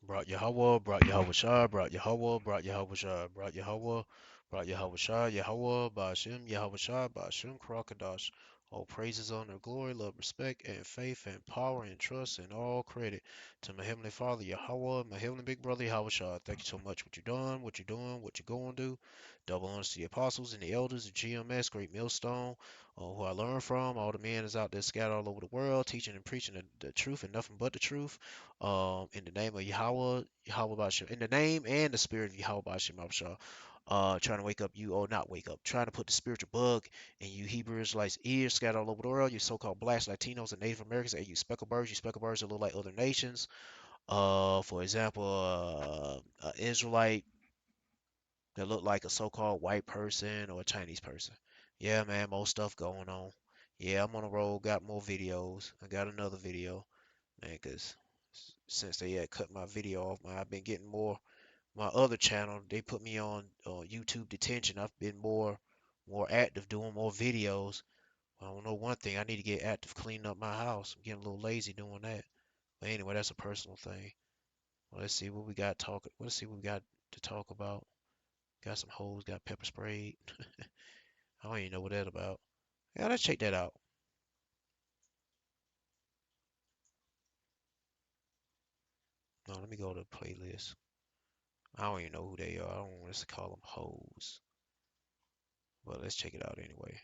Brought Yahweh, brought Yahweh Shah, brought Yahweh, brought Yahweh Shah, brought Yahweh, brought Yahweh Shah, Yahweh, Ba'ashem, Yahweh Shah, Ba'ashem, Karakadash. All praises, honor, glory, love, respect, and faith, and power, and trust, and all credit to my Heavenly Father, Yahweh, my Heavenly Big Brother, Yahweh Shah. Thank you so much what you've done, what you're doing, what you're going to do. Double honors to the apostles and the elders, the GMS, Great Millstone, who I learned from, all the men that's out there scattered all over the world, teaching and preaching the truth and nothing but the truth. In the name of Yahweh, Yahweh Bashem, in the name and the spirit of Yahweh Bashem Abshah, trying to wake up you, or not wake up, trying to put the spiritual bug in you Hebrew Israelites' ears scattered all over the world, you so-called blacks, Latinos, and Native Americans, and you speckled birds that look like other nations. For example, Israelite that look like a so-called white person or a Chinese person. Yeah, man, more stuff going on. Yeah, I'm on the road, got more videos. I got another video, man, because since they had cut my video off, man, I've been getting more. My other channel, they put me on YouTube detention. I've been more active, doing more videos. I don't know one thing. I need to get active cleaning up my house. I'm getting a little lazy doing that. But anyway, that's a personal thing. Well, let's see what we got talk. Let's see what we got to talk about. Got some hoes. Got pepper sprayed. I don't even know what that's about. Yeah, let's check that out. No, let me go to the playlist. I don't even know who they are. I don't want us to call them hoes. But let's check it out anyway.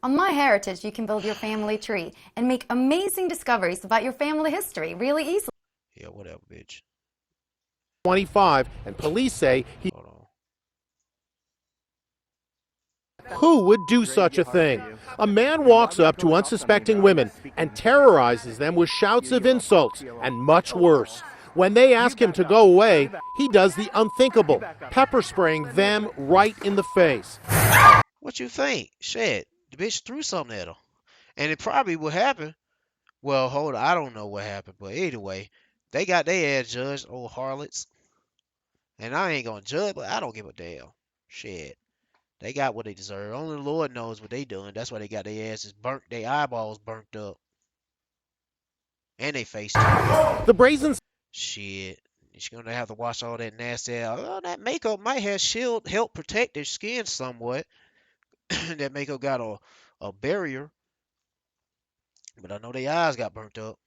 On MyHeritage, you can build your family tree and make amazing discoveries about your family history really easily. Yeah, whatever, bitch. 25, and police say he. Hold on. Who would do such a thing? A man walks up to unsuspecting women and terrorizes them with shouts of insults and much worse. When they ask him to go away, he does the unthinkable, pepper spraying them right in the face. What you think? Shit, the bitch threw something at her. And it probably would happen. Well, hold on. I don't know what happened. But anyway, they got their ass judged, old harlots. And I ain't gonna judge, but I don't give a damn. Shit. They got what they deserve. Only the Lord knows what they doing. That's why they got their asses burnt, their eyeballs burnt up. And they face too. The brazen. Shit. She's gonna have to wash all that nasty out. Oh, that makeup might have help protect their skin somewhat. That makeup got a barrier. But I know their eyes got burnt up.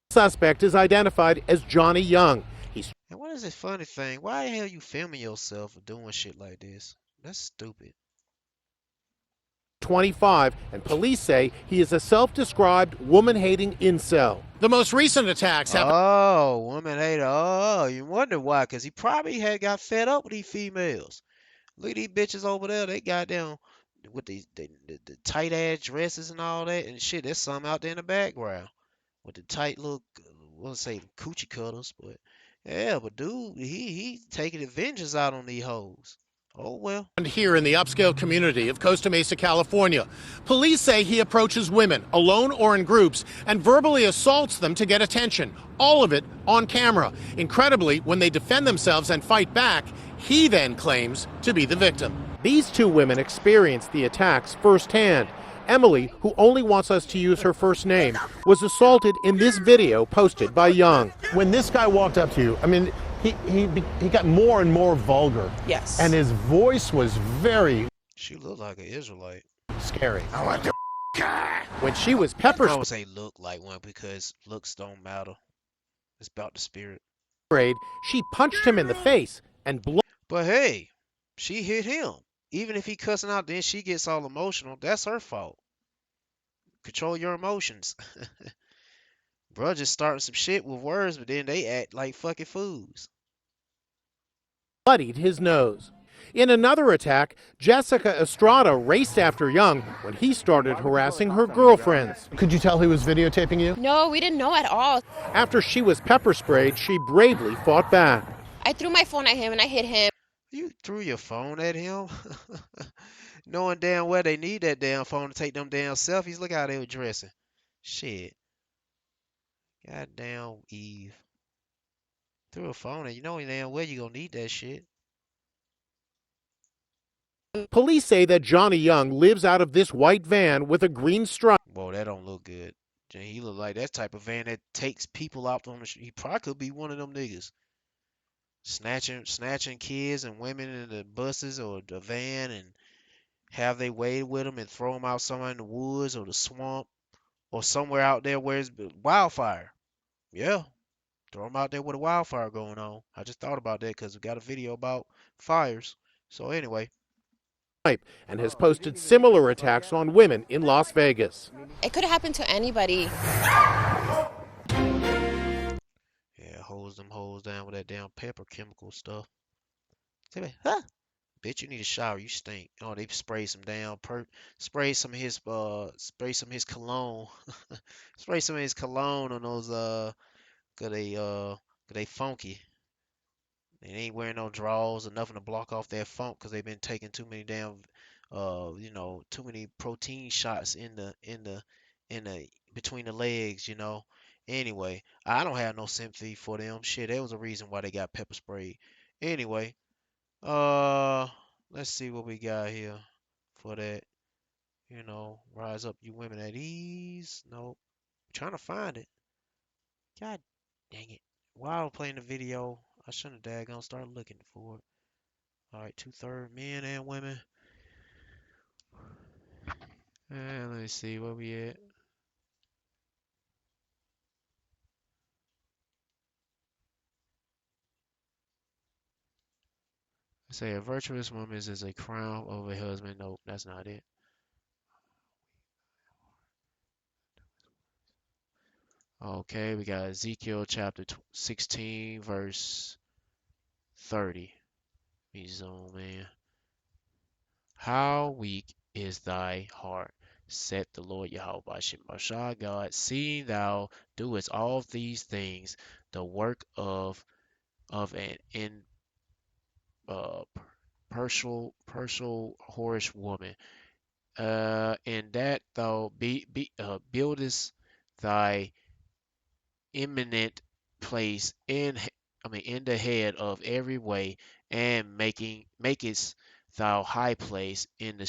Suspect is identified as Johnny Young. He's And what is this funny thing? Why the hell you filming yourself for doing shit like this? That's stupid. 25, and police say he is a self-described woman-hating incel. The most recent attacks have. Oh, woman hater. Oh, you wonder why? Because he probably had got fed up with these females. Look at these bitches over there. They got down with the tight ass dresses and all that and shit. There's some out there in the background with the tight little, let's say coochie cutters, but yeah, but dude, he taking the vengeance out on these hoes. Oh well. Here in the upscale community of Costa Mesa, California, police say he approaches women, alone or in groups, and verbally assaults them to get attention. All of it on camera. Incredibly, when they defend themselves and fight back, he then claims to be the victim. These two women experienced the attacks firsthand. Emily, who only wants us to use her first name, was assaulted in this video posted by Young. When this guy walked up to you, I mean, he got more and more vulgar. Yes. And his voice was very She looked like an Israelite. scary. I want the guy. When she was pepper I would say look like one because looks don't matter. It's about the spirit. sprayed, she punched him in the face and But hey, she hit him. Even if he cussing out, then she gets all emotional. That's her fault. Control your emotions. Bruh just starting some shit with words, but then they act like fucking fools. bloodied his nose. In another attack, Jessica Estrada raced after Young when he started harassing her girlfriends. Could you tell he was videotaping you? No, we didn't know at all. After she was pepper sprayed, she bravely fought back. I threw my phone at him and I hit him. You threw your phone at him? Knowing damn well they need that damn phone to take them damn selfies. Look how they were dressing. Shit. Goddamn Eve. Threw a phone at you. Know damn well you gonna need that shit. Police say that Johnny Young lives out of this white van with a green stripe. Whoa, that don't look good. He look like that type of van that takes people out on the street. He probably could be one of them niggas. Snatching kids and women in the buses or the van and have they way with them and throw them out somewhere in the woods or the swamp or somewhere out there where it's wildfire. Yeah, throw them out there with a wildfire going on. I just thought about that because we got a video about fires. So anyway, and has posted similar attacks on women in Las Vegas. It could have happened to anybody. yeah, hose them hoes down with that damn pepper chemical stuff. Say, huh? Bitch, you need a shower. You stink. Oh, they spray some down. Spray some of his cologne. Spray some of his cologne on those 'cause they funky. They ain't wearing no drawers or nothing to block off their funk 'cause they've been taking too many damn too many protein shots in the between the legs, you know. Anyway, I don't have no sympathy for them. Shit, there was a reason why they got pepper sprayed. Anyway, uh, let's see what we got here for that. Rise up, you women at ease. Nope. Trying to find it. God dang it. While playing the video, I shouldn't have daggone start looking for it. Alright, 2/3 men and women. And let's see where we at. I say a virtuous woman is a crown of a husband. Nope, that's not it. Okay, we got Ezekiel chapter 16, verse 30. Me zoom in. How weak is thy heart, saith the Lord Yahweh Shemashah God, seeing thou doest all these things, the work of an uh partial whorish woman, and that thou buildest thy eminent place in the head of every way, and makest thou high place in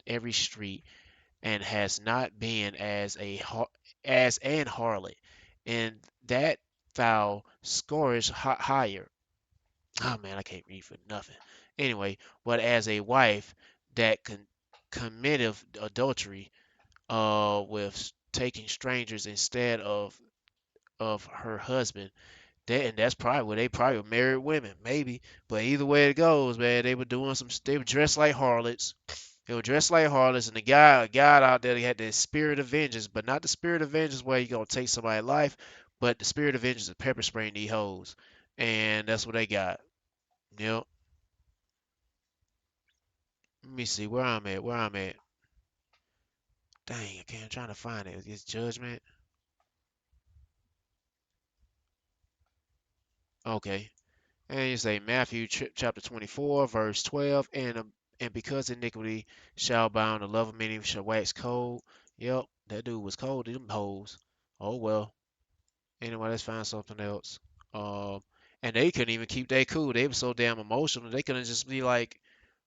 every street, and has not been as an harlot, and that thou scorest higher. Oh man, I can't read for nothing. Anyway, but as a wife that committeth adultery, with taking strangers instead of her husband. And that's probably where they probably were married women, maybe. But either way it goes, man, they were dressed like harlots. They were dressed like harlots, and a guy out there, he had the spirit of vengeance, but not the spirit of vengeance where you gonna take somebody's life, but the spirit of vengeance is pepper spraying these hoes. And that's what they got. Yep. Let me see where I'm at. Where I'm at. Dang, I'm trying to find it. It's judgment. Okay. And you say Matthew chapter 24, verse 12, and because iniquity shall abound, the love of many shall wax cold. Yep, that dude was cold to them hoes. Oh well. Anyway, let's find something else. Um, and they couldn't even keep that cool. They were so damn emotional. They couldn't just be like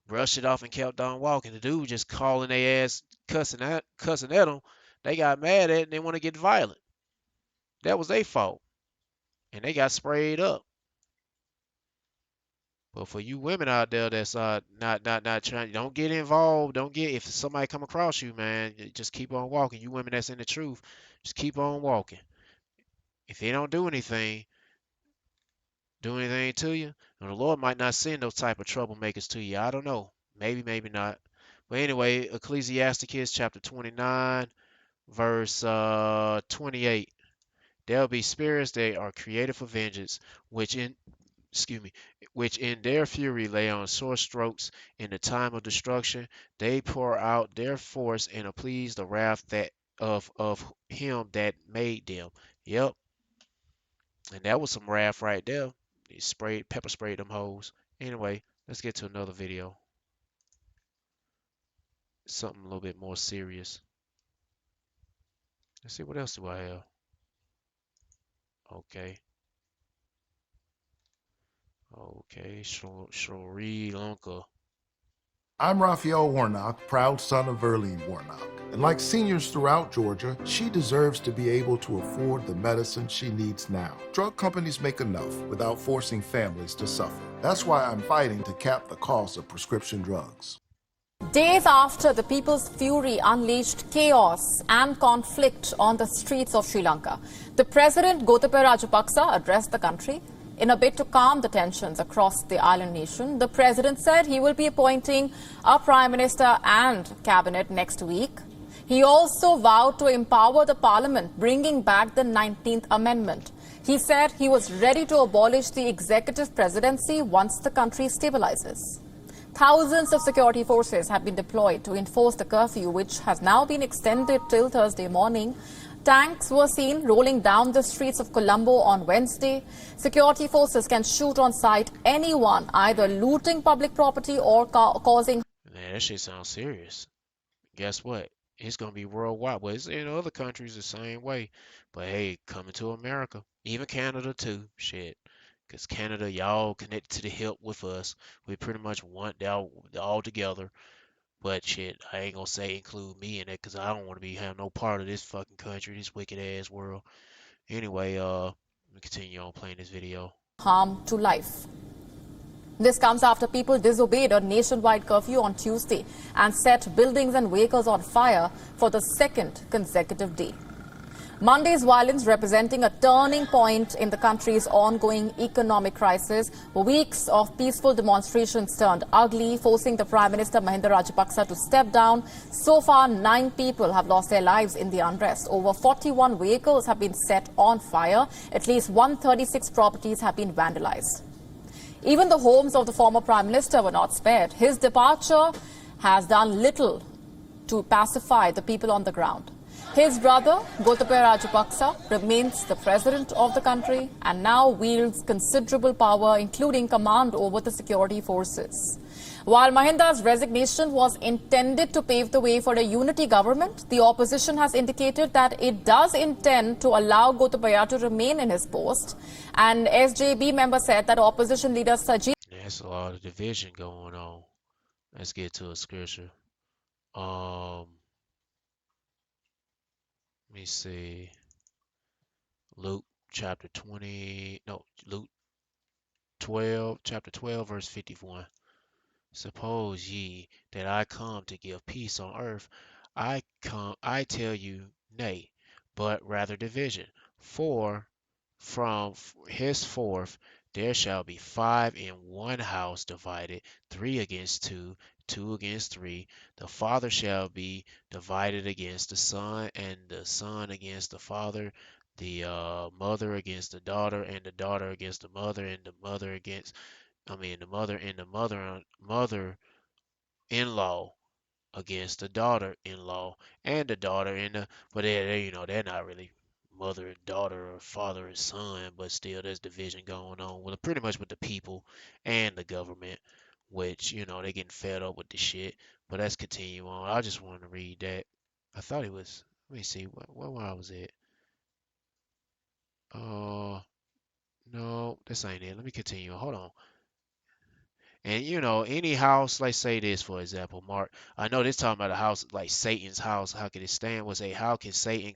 brush it off and kept on walking. The dude just calling their ass, cussing at them. They got mad at it and they want to get violent. That was their fault, and they got sprayed up. But for you women out there that's not trying, don't get involved. Don't get if somebody come across you, man. Just keep on walking. You women that's in the truth, just keep on walking. If they don't do anything to you, the Lord might not send those type of troublemakers to you. I don't know. Maybe, maybe not. But anyway, Ecclesiasticus chapter 29, verse 28. There'll be spirits that are created for vengeance, which in excuse me, which in their fury lay on sore strokes in the time of destruction. They pour out their force and appease the wrath that of him that made them. Yep, and that was some wrath right there. He pepper sprayed them hoes. Anyway, let's get to another video. Something a little bit more serious. Let's see what else do I have. Okay. Okay, Sri Lanka. I'm Raphael Warnock, proud son of Verlene Warnock. And like seniors throughout Georgia, she deserves to be able to afford the medicine she needs now. Drug companies make enough without forcing families to suffer. That's why I'm fighting to cap the cost of prescription drugs. Days after the people's fury unleashed chaos and conflict on the streets of Sri Lanka, the president Gotabaya Rajapaksa addressed the country. In a bid to calm the tensions across the island nation, the president said he will be appointing a prime minister and cabinet next week. He also vowed to empower the parliament, bringing back the 19th Amendment. He said he was ready to abolish the executive presidency once the country stabilizes. Thousands of security forces have been deployed to enforce the curfew, which has now been extended till Thursday morning. Tanks were seen rolling down the streets of Colombo on Wednesday. Security forces can shoot on sight anyone either looting public property or causing. Man, that shit sounds serious. Guess what? It's gonna be worldwide. Well, it's in other countries the same way. But hey, coming to America, even Canada too. Shit, cause Canada, y'all connected to the hip with us. We pretty much want all together. But shit, I ain't gonna say include me in it, cause I don't want to be have no part of this fucking country, this wicked ass world. Anyway, let me continue on playing this video. Harm to life. This comes after people disobeyed a nationwide curfew on Tuesday and set buildings and vehicles on fire for the second consecutive day. Monday's violence representing a turning point in the country's ongoing economic crisis. Weeks of peaceful demonstrations turned ugly, forcing the Prime Minister Mahinda Rajapaksa to step down. So far, 9 people have lost their lives in the unrest. Over 41 vehicles have been set on fire. At least 136 properties have been vandalized. Even the homes of the former Prime Minister were not spared. His departure has done little to pacify the people on the ground. His brother, Gotabaya Rajapaksa, remains the president of the country and now wields considerable power, including command over the security forces. While Mahinda's resignation was intended to pave the way for a unity government, the opposition has indicated that it does intend to allow Gotabaya to remain in his post. An SJB member said that opposition leader Sajid. There's a lot of division going on. Let's get to a scripture. Let me see. Luke chapter 20, no, Luke 12, chapter 12, verse 51. Suppose ye that I come to give peace on earth, I tell you, nay, but rather division. For from henceforth there shall be 5 in one house divided, 3 against 2, 2 against 3. The father shall be divided against the son, and the son against the father, the mother against the daughter, and the daughter against the mother, and the mother against, the mother and the mother-in-law against the daughter-in-law, and the daughter in the, but they're not really mother and daughter or father and son, but still there's division going on with pretty much with the people and the government, which they getting fed up with the shit. But let's continue on. I just wanted to read that. I thought it was. Let me see where I was at. Uh, no, this ain't it. Let me continue. Hold on. And any house, like say this for example, Mark. I know this talking about a house like Satan's house. How can it stand? Was a how can Satan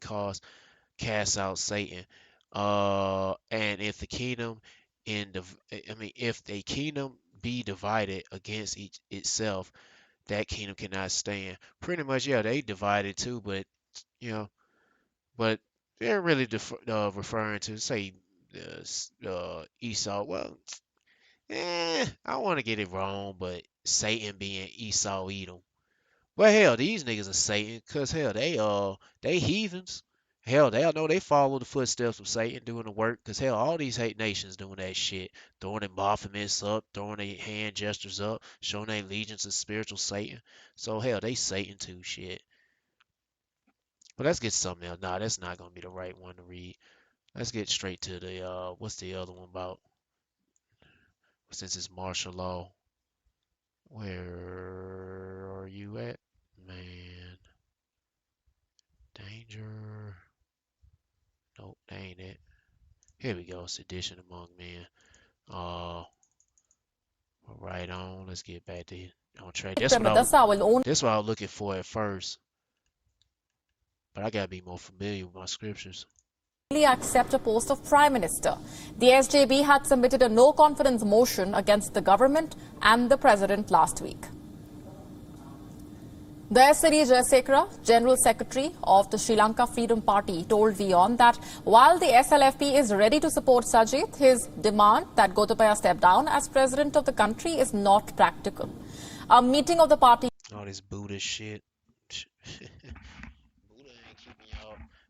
cast out Satan? And if the kingdom if a kingdom be divided against itself, that kingdom cannot stand. Pretty much, yeah, they divided too, but you know, but they're really referring to say Esau. Well, I want to get it wrong, but Satan being Esau Edom. Well, hell, these niggas are Satan, cause hell, they heathens. Hell, they all know they follow the footsteps of Satan doing the work, cause hell, all these hate nations doing that shit, throwing their Baphomets up, throwing their hand gestures up, showing their allegiance to spiritual Satan. So hell, they Satan too, shit. But let's get something else. Nah, that's not gonna be the right one to read. Let's get straight to the what's the other one about? Since it's martial law. Where are you at? Man. Danger. Nope, that ain't it. Here we go. Sedition among men. Uh, right on. Let's get back to On track. Premadasa will That's what I was looking for at first. But I gotta be more familiar with my scriptures. only accept a post of Prime Minister. The SJB had submitted a no-confidence motion against the government and the President last week. The Sri Jayasekara, General Secretary of the Sri Lanka Freedom Party, told WION that while the SLFP is ready to support Sajid, his demand that Gotabaya step down as president of the country is not practical. A meeting of the party... All this Buddha shit.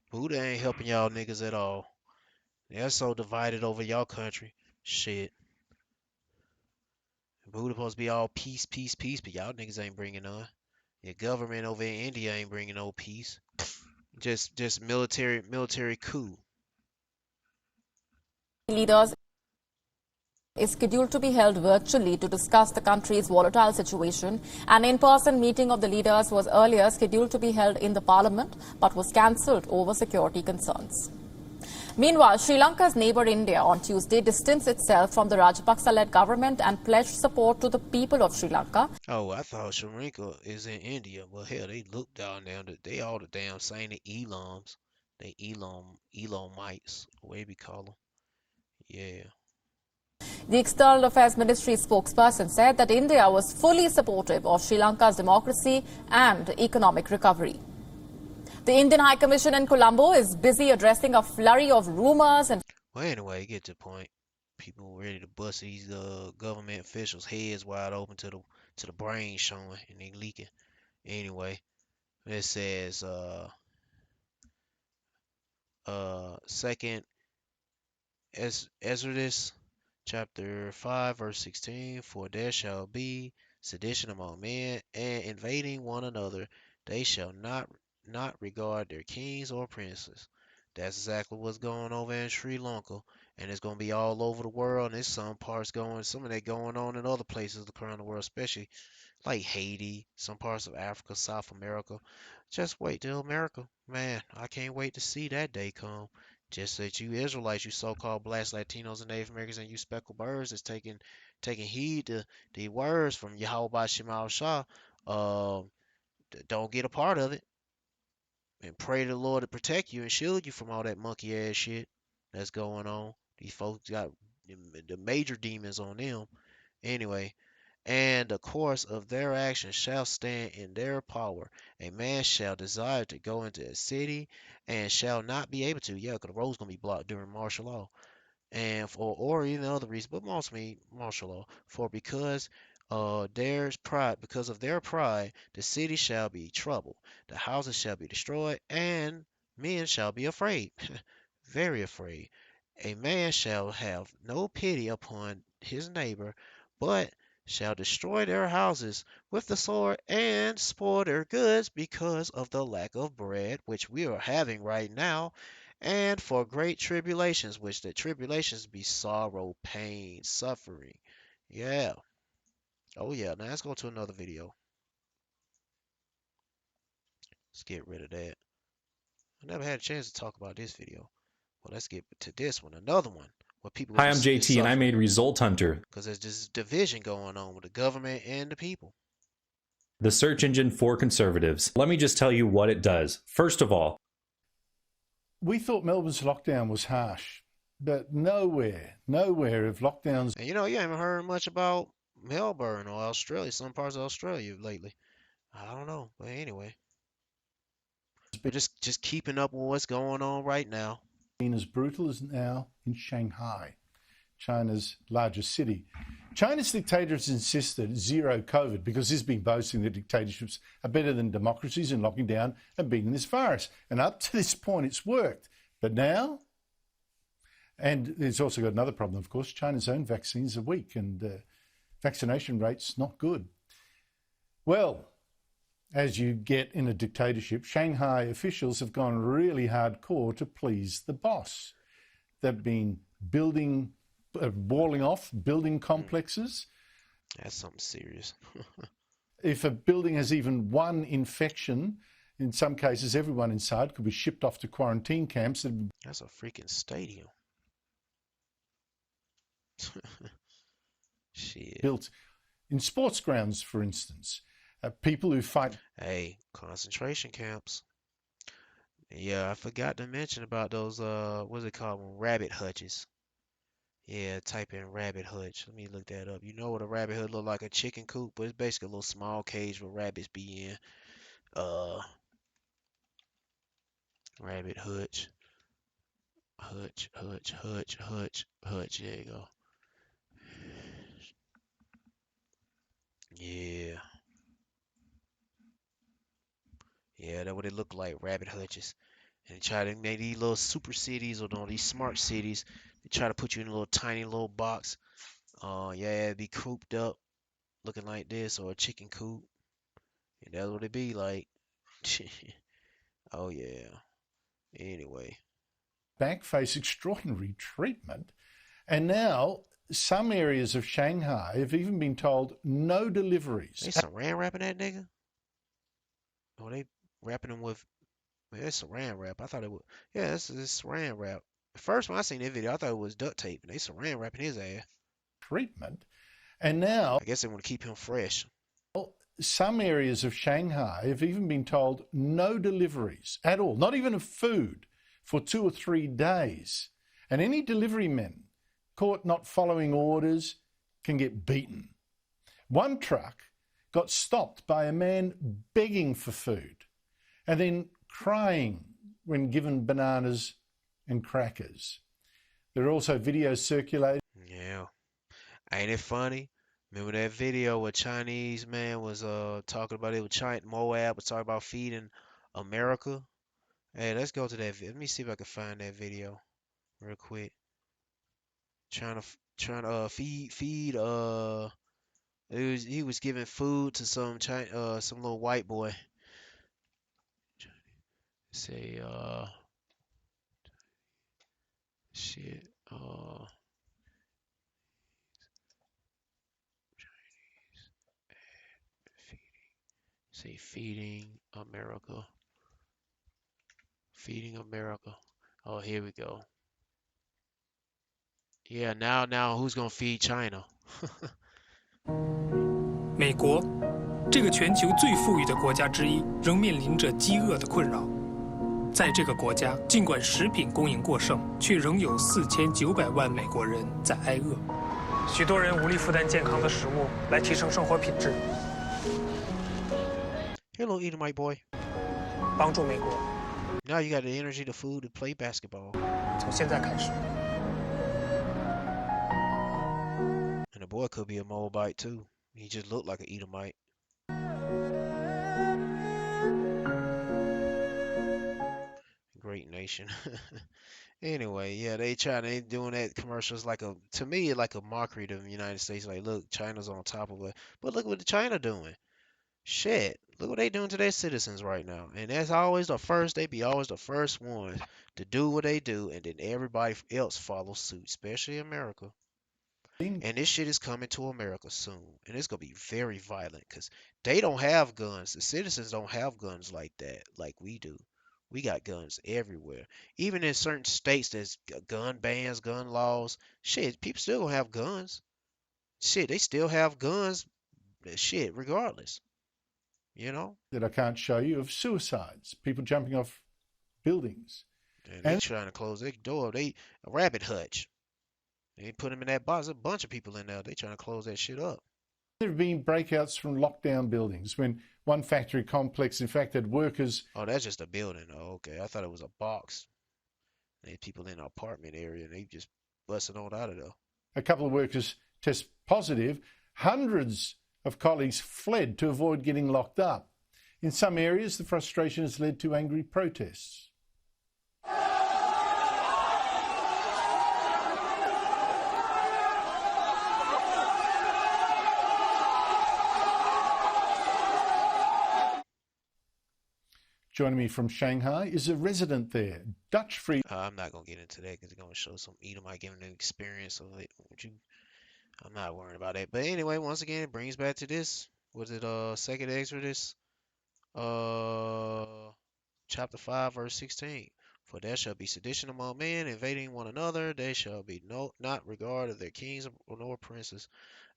Buddha ain't helping y'all niggas at all. They're so divided over y'all country. Shit. Buddha supposed to be all peace, peace, peace, but y'all niggas ain't bringing none. Your government over in India ain't bringing no peace. Just military coup. leaders is scheduled to be held virtually to discuss the country's volatile situation. An in-person meeting of the leaders was earlier scheduled to be held in the parliament but was cancelled over security concerns. Meanwhile, Sri Lanka's neighbour India on Tuesday distanced itself from the Rajapaksa-led government and pledged support to the people of Sri Lanka. Oh, I thought Sri Lanka is in India. Well, hell, they look down there. They all the damn same. They Elams. They Elamites, whatever you call them. Yeah. The External Affairs Ministry spokesperson said that India was fully supportive of Sri Lanka's democracy and economic recovery. The Indian High Commission in Colombo is busy addressing a flurry of rumours and... Well, anyway, get to the point. People ready to bust these government officials' heads wide open to the brain showing and they leaking. Anyway, it says second Ezra chapter 5 verse 16, for there shall be sedition among men and invading one another, they shall not regard their kings or princes. That's exactly what's going over in Sri Lanka, and it's going to be all over the world, and there's some of that going on in other places around the world, especially like Haiti, some parts of Africa, South America. Just wait till America. Man, I can't wait to see that day come. Just that you Israelites, you so-called blacks, Latinos, and Native Americans, and you speckled birds is taking heed to the words from Yahweh Shemal Shah. Don't get a part of it. And pray to the Lord to protect you and shield you from all that monkey ass shit that's going on. These folks got the major demons on them. Anyway, and the course of their actions shall stand in their power. A man shall desire to go into a city and shall not be able to. Yeah, because the road's gonna be blocked during martial law, and for or even other reasons, but mostly martial law. For because of their pride, the city shall be troubled, the houses shall be destroyed, and men shall be afraid, very afraid. A man shall have no pity upon his neighbor, but shall destroy their houses with the sword and spoil their goods because of the lack of bread, which we are having right now, and for great tribulations, which the tribulations be sorrow, pain, suffering. Yeah. Oh yeah. Now let's go to another video. Let's get rid of that. I never had a chance to talk about this video. Well, let's get to this one. Another one where people Hi, I'm JT, and I made Result Hunter, because there's this division going on with the government and the people. the search engine for conservatives. Let me just tell you what it does. First of all, we thought Melbourne's lockdown was harsh, but nowhere have lockdowns. And you haven't heard much about Melbourne or Australia, some parts of Australia lately. I don't know, but anyway, we're just keeping up with what's going on right now. Been as brutal as now in Shanghai, China's largest city. China's dictators insisted zero COVID because he's been boasting that dictatorships are better than democracies in locking down and beating this virus. And up to this point, it's worked. But now, and it's also got another problem, of course, China's own vaccines are weak and vaccination rates not good. Well, as you get in a dictatorship, Shanghai officials have gone really hardcore to please the boss. They've been walling off building complexes. That's something serious. If a building has even one infection, in some cases everyone inside could be shipped off to quarantine camps. That's a freaking stadium. Built in sports grounds, for instance. People who fight. Hey, concentration camps. Yeah, I forgot to mention about those what's it called? Rabbit hutches. Yeah, type in rabbit hutch. Let me look that up. You know what a rabbit hutch look like? A chicken coop, but it's basically a little small cage where rabbits be in. Uh, rabbit hutch. Hutch. There you go. Yeah. Yeah, that's what it look like, rabbit hutches. And try to make these little super cities or no, these smart cities. They try to put you in a little tiny little box. Yeah, it'd be cooped up, looking like this, or a chicken coop. And that's what it be like. Oh yeah. Anyway. Back face extraordinary treatment. And now some areas of Shanghai have even been told no deliveries. They saran wrapping that nigga? Oh, they wrapping him with, man, it's saran wrap. I thought it was, yeah, this is saran wrap. First when I seen that video, I thought it was duct tape, and they saran wrapping his ass. Treatment. And now I guess they want to keep him fresh. some areas of Shanghai have even been told no deliveries at all, not even of food, for 2 or 3 days. And any delivery men caught not following orders can get beaten. One truck got stopped by a man begging for food and then crying when given bananas and crackers. There are also videos circulating. Yeah. Ain't it funny? Remember that video where Chinese man was talking about it with China, Moab was talking about feeding America? Hey, let's go to that video. Let me see if I can find that video real quick. Trying to feed he was giving food to some some little white boy. Say shit say feeding America. Feeding America. Oh, here we go. Yeah, now who's gonna feed China? 美国，这个全球最富裕的国家之一，仍面临着饥饿的困扰。在这个国家，尽管食品供应过剩，却仍有4900万美国人在挨饿。许多人无力负担健康的食物来提升生活品质。Hello, Edomite boy. 帮助美国。Now you got the energy, the food to play basketball. 从现在开始。And the boy could be a Moabite too. He just looked like an Edomite. Great nation. Anyway, yeah, they doing that commercials like to me like a mockery to the United States. Like, look, China's on top of it, but look what China doing. Shit, look what they doing to their citizens right now. And that's always they be always the first ones to do what they do, and then everybody else follows suit, especially America. And this shit is coming to America soon, and it's gonna be very violent because they don't have guns. The citizens don't have guns like that, like we do. We got guns everywhere. Even in certain states, there's gun bans, gun laws. Shit, people still gonna have guns. Shit, they still have guns. Shit, regardless. You know? That I can't show you of suicides, people jumping off buildings. And they trying to close their door. A rabbit hutch. They put them in that box. A bunch of people in there. They trying to close that shit up. There have been breakouts from lockdown buildings when one factory complex, in fact, had workers. Oh, that's just a building. Oh, okay. I thought it was a box. They had people in the apartment area, and they just busted on out of there. A couple of workers test positive. Hundreds of colleagues fled to avoid getting locked up. In some areas, the frustration has led to angry protests. Joining me from Shanghai is a resident there, Dutch free. I'm not going to get into that because it's going to show some Edomite giving an experience of it. I'm not worried about that. But anyway, once again, it brings back to this. Was it second Exodus? Chapter 5, verse 16. For there shall be sedition among men, invading one another. They shall be not regard of their kings nor princes.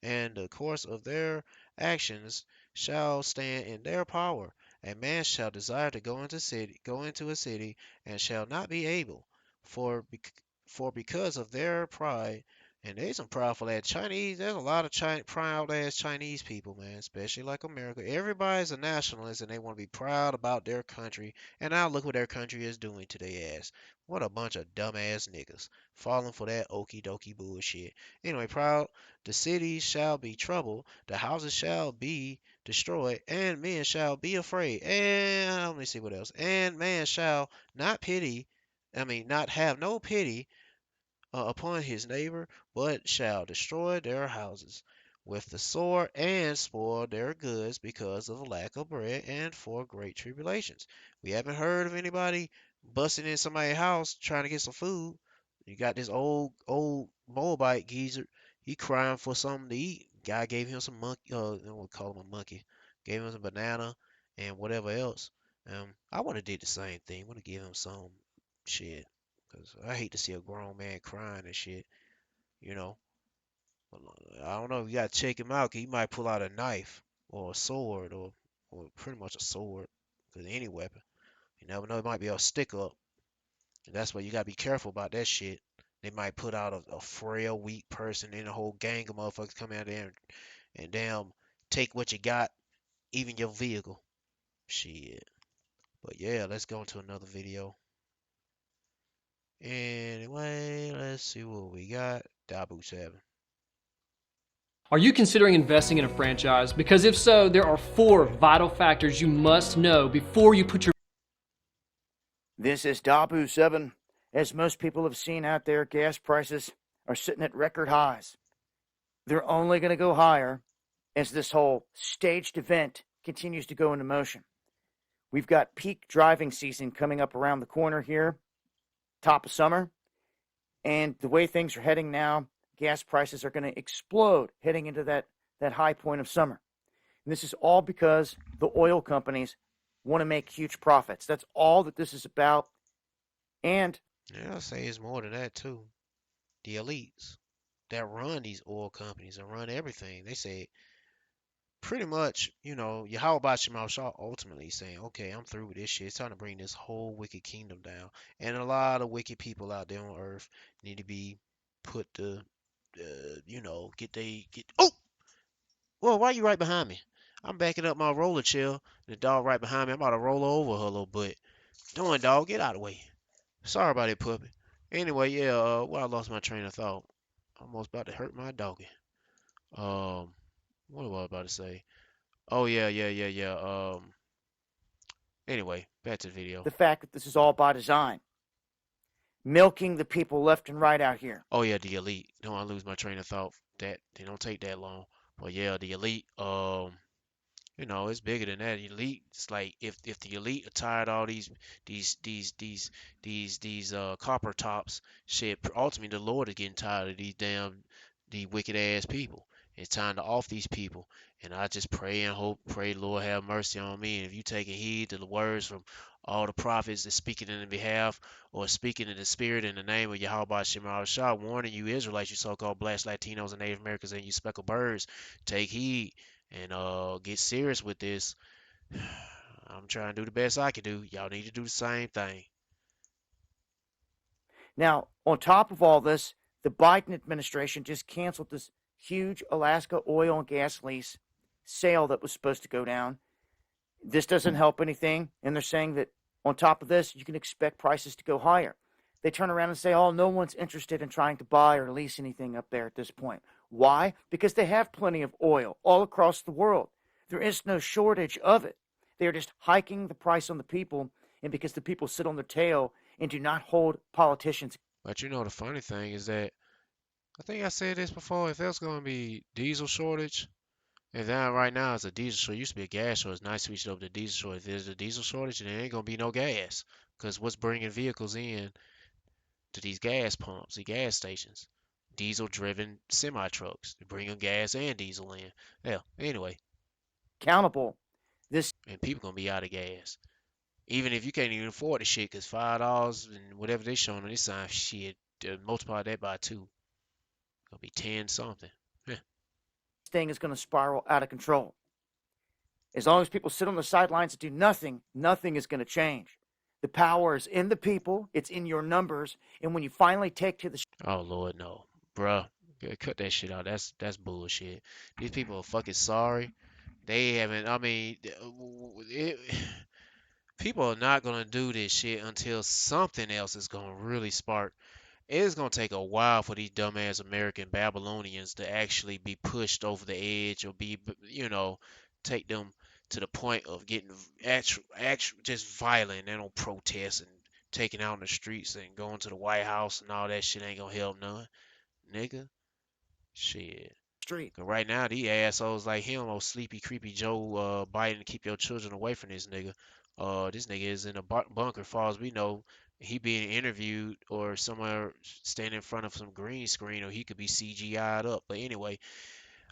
and the course of their actions shall stand in their power. A man shall desire to go into a city, and shall not be able, for for because of their pride. And there's some proudful ass Chinese. There's a lot of proud ass Chinese people, man, especially like America. Everybody's a nationalist and they want to be proud about their country. And now look what their country is doing to their ass. What a bunch of dumbass niggas falling for that okie dokie bullshit. Anyway, proud. The cities shall be troubled, the houses shall be destroyed, and men shall be afraid. And let me see what else. And man shall not pity, not have no pity upon his neighbor, but shall destroy their houses with the sword and spoil their goods because of lack of bread and for great tribulations. We haven't heard of anybody busting in somebody's house trying to get some food. You got this old Moabite geezer. He crying for something to eat. Guy gave him some monkey. I don't call him a monkey. Gave him some banana and whatever else. I would have did the same thing. Would have given him some shit. Cause I hate to see a grown man crying and shit, you know. I don't know. You gotta check him out. 'Cause he might pull out a knife or a sword or pretty much a sword. 'Cause any weapon, you never know. It might be a stick up, and that's why you gotta be careful about that shit. They might put out a frail, weak person, and a whole gang of motherfuckers come out there and damn take what you got, even your vehicle. Shit. But yeah, let's go into another video. Anyway, let's see what we got. Dabu 7. Are you considering investing in a franchise? Because if so, there are 4 vital factors you must know before you put your... This is Dabu 7. As most people have seen out there, gas prices are sitting at record highs. They're only going to go higher as this whole staged event continues to go into motion. We've got peak driving season coming up around the corner here, top of summer, and the way things are heading now, gas prices are going to explode heading into that high point of summer. And this is all because the oil companies want to make huge profits. That's all that this is about. And yeah, I'll say it's more than that too. The elites that run these oil companies and run everything. They say pretty much, Yahweh Shema Shah ultimately saying, okay, I'm through with this shit. It's time to bring this whole wicked kingdom down. And a lot of wicked people out there on earth need to be put to, oh! Well, why you right behind me? I'm backing up my roller chair. The dog right behind me. I'm about to roll over her a little bit. Doing, dog, get out of the way. Sorry about it, puppy. Anyway, yeah, I lost my train of thought. Almost about to hurt my doggy. What was I about to say? Oh, yeah. Anyway, back to the video. the fact that this is all by design, milking the people left and right out here. Oh, yeah, the elite. Don't want to lose my train of thought. They don't take that long. But yeah, the elite, it's bigger than that. Elite, it's like if the elite are tired of all these copper tops, shit. Ultimately, the Lord is getting tired of these wicked ass people. It's time to off these people. And I just pray and hope, pray Lord have mercy on me. And if you taking heed to the words from all the prophets that speaking in the behalf or speaking in the spirit in the name of Yahweh Shema Shah, warning you Israelites, you so-called blacks, Latinos, and Native Americans, and you speckled birds, take heed and get serious with this. I'm trying to do the best I can do. Y'all need to do the same thing. Now, on top of all this, the Biden administration just canceled this huge Alaska oil and gas lease sale that was supposed to go down. This doesn't help anything, and they're saying that on top of this, you can expect prices to go higher. They turn around and say, oh, no one's interested in trying to buy or lease anything up there at this point. Why? Because they have plenty of oil all across the world. There is no shortage of it. They are just hiking the price on the people, and because the people sit on their tail and do not hold politicians. But the funny thing is that I think I said this before. If there's going to be diesel shortage, and then right now it's a diesel shortage. It used to be a gas shortage. It's nice to switch it over to diesel shortage. If there's a diesel shortage, then there ain't going to be no gas. Because what's bringing vehicles in to these gas pumps, the gas stations? Diesel-driven semi-trucks. They bring them gas and diesel in. Yeah, anyway. Accountable. And people going to be out of gas. Even if you can't even afford the shit, because $5 and whatever they showing on this sign, shit, multiply that by 2. Gonna be 10 something. thing is going to spiral out of control. As long as people sit on the sidelines and do nothing, nothing is going to change. The power is in the people. It's in your numbers. And when you finally take to the Oh Lord, no, bruh. Cut that shit out. That's bullshit. These people are fucking sorry. They haven't. I mean, people are not gonna do this shit until something else is gonna really spark. It's gonna take a while for these dumbass American Babylonians to actually be pushed over the edge or be, take them to the point of getting actual just violent and on protests and taking out in the streets and going to the White House and all that shit ain't gonna help none, nigga. Shit. street. 'Cause right now, these assholes like him, old sleepy, creepy Joe Biden, keep your children away from this nigga. This nigga is in a bunker, far as we know. He being interviewed or somewhere standing in front of some green screen, or he could be CGI'd up. But anyway,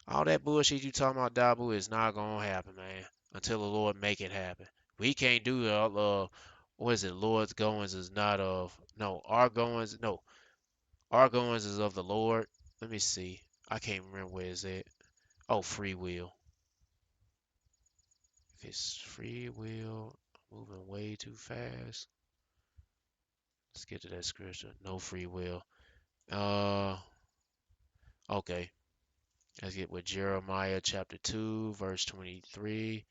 all that bullshit you talking about, Dabu, is not gonna happen, man. Until the Lord make it happen. We can't do what is it? Lord's goings is not of no, our goings no, our goings is of the Lord. Let me see. I can't remember where is it. Oh, free will. If it's free will, I'm moving way too fast. Let's get to that scripture. No free will. Uh, okay. Let's get with Jeremiah chapter 2, verse 23.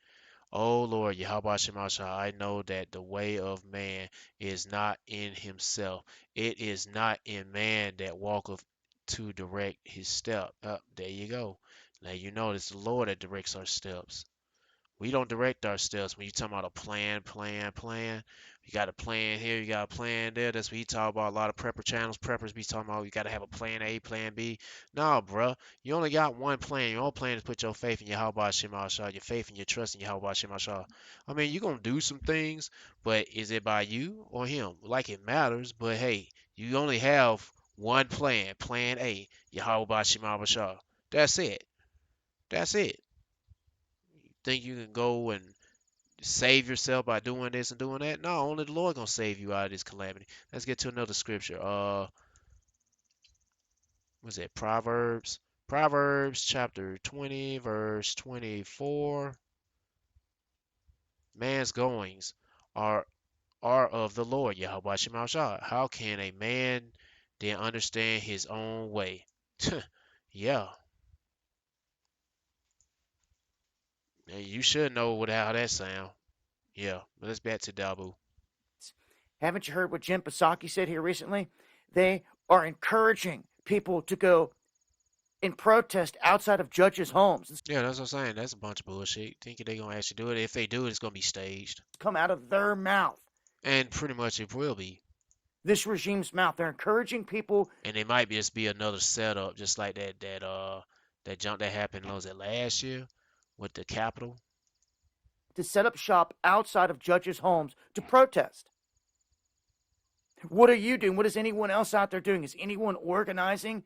O Lord, Yahweh Shemashah, I know that the way of man is not in himself. It is not in man that walketh to direct his step. There you go. Now you know it's the Lord that directs our steps. We don't direct our steps. When you talking about a plan. You got a plan here, you got a plan there. That's what he talk about. A lot of prepper channels. Preppers be talking about you got to have a plan A, plan B. No, bruh. You only got one plan. Your only plan is put your faith in Yahweh Shema Shah, your faith and your trust in Yahweh Shema Shah. I mean, you're going to do some things, but is it by you or him? Like it matters, but hey, you only have one plan. Plan A, Yahweh Shema Shah. That's it. That's it. Think you can go and save yourself by doing this and doing that? No, only the Lord gonna save you out of this calamity. Let's get to another scripture. What's it? Proverbs. Proverbs chapter 20, verse 24. Man's goings are of the Lord, Yahweh Shema Shah. How can a man then understand his own way? Yeah. You should know how that sound. Yeah, but let's back to Dabu. Haven't you heard what Jim Psaki said here recently? They are encouraging people to go and protest outside of judges' homes. Yeah, that's what I'm saying. That's a bunch of bullshit. Thinking they're gonna actually do it. If they do it, it's gonna be staged. Come out of their mouth. And pretty much it will be. This regime's mouth. They're encouraging people. And it might just be another setup, just like that jump that happened, was it last year with the Capitol? To set up shop outside of judges' homes to protest. What are you doing? What is anyone else out there doing? Is anyone organizing?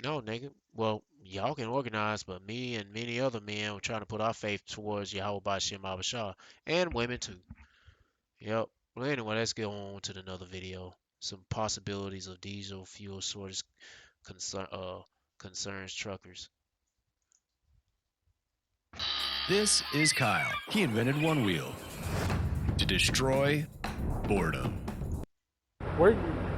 No, nigga. Well, y'all can organize, but me and many other men are trying to put our faith towards Yahweh Bashim Abashah. And women too. Yep. Well, anyway, let's get on to another video. Some possibilities of diesel fuel shortage concerns truckers. This is Kyle. He invented One Wheel to destroy boredom. We're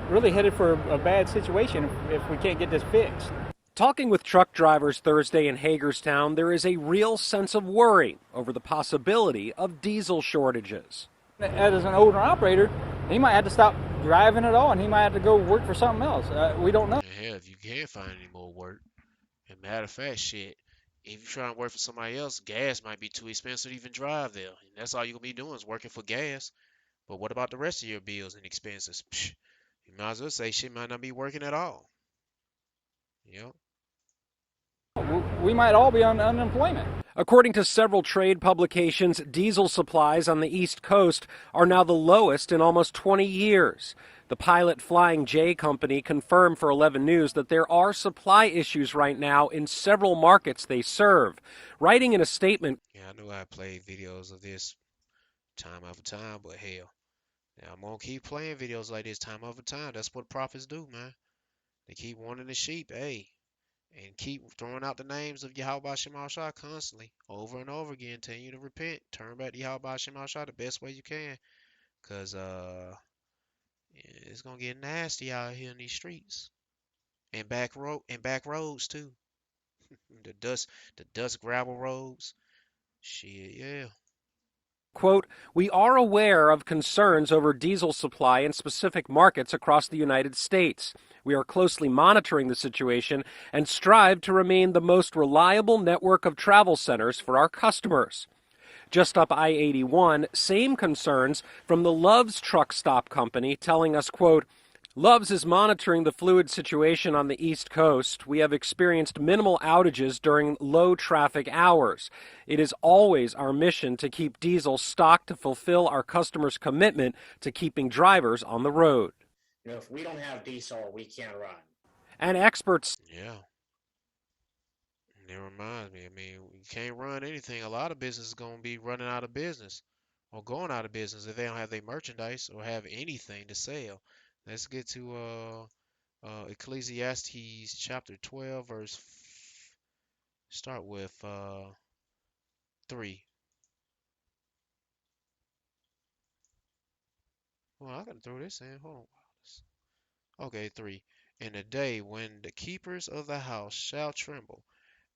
really headed for a bad situation if we can't get this fixed. Talking with truck drivers Thursday in Hagerstown, there is a real sense of worry over the possibility of diesel shortages. As an older operator, he might have to stop driving at all, and he might have to go work for something else. We don't know. Hell, if you can't find any more work, and matter of fact, shit, if you're trying to work for somebody else, gas might be too expensive to even drive there. And that's all you're going to be doing is working for gas. But what about the rest of your bills and expenses? Psh, you might as well say shit might not be working at all. Yep. We might all be on unemployment. According to several trade publications, diesel supplies on the East Coast are now the lowest in almost 20 years. The Pilot Flying J company confirmed for 11 News that there are supply issues right now in several markets they serve. Writing in a statement, Yeah, I know I played videos of this time after time, but hell, now I'm gonna keep playing videos like this time after time. That's what prophets do, man. They keep wanting the sheep. Hey, and keep throwing out the names of Yahweh Shema Shah constantly, over and over again, telling you to repent, turn back to Yahweh Shema Shah the best way you can, cause it's gonna get nasty out here in these streets and back roads too. The dust gravel roads. Shit, yeah. Quote, we are aware of concerns over diesel supply in specific markets across the United States. We are closely monitoring the situation and strive to remain the most reliable network of travel centers for our customers. Just up I-81, same concerns from the Love's Truck Stop Company telling us, quote, Love's is monitoring the fluid situation on the East Coast. We have experienced minimal outages during low traffic hours. It is always our mission to keep diesel stocked to fulfill our customers' commitment to keeping drivers on the road. You know, if we don't have diesel, we can't run. And experts. Yeah. It reminds me. I mean, you can't run anything. A lot of businesses going to be running out of business or going out of business if they don't have their merchandise or have anything to sell. Let's get to Ecclesiastes chapter 12, start with 3. Well, I can throw this in. Hold on. Okay, 3. In the day when the keepers of the house shall tremble,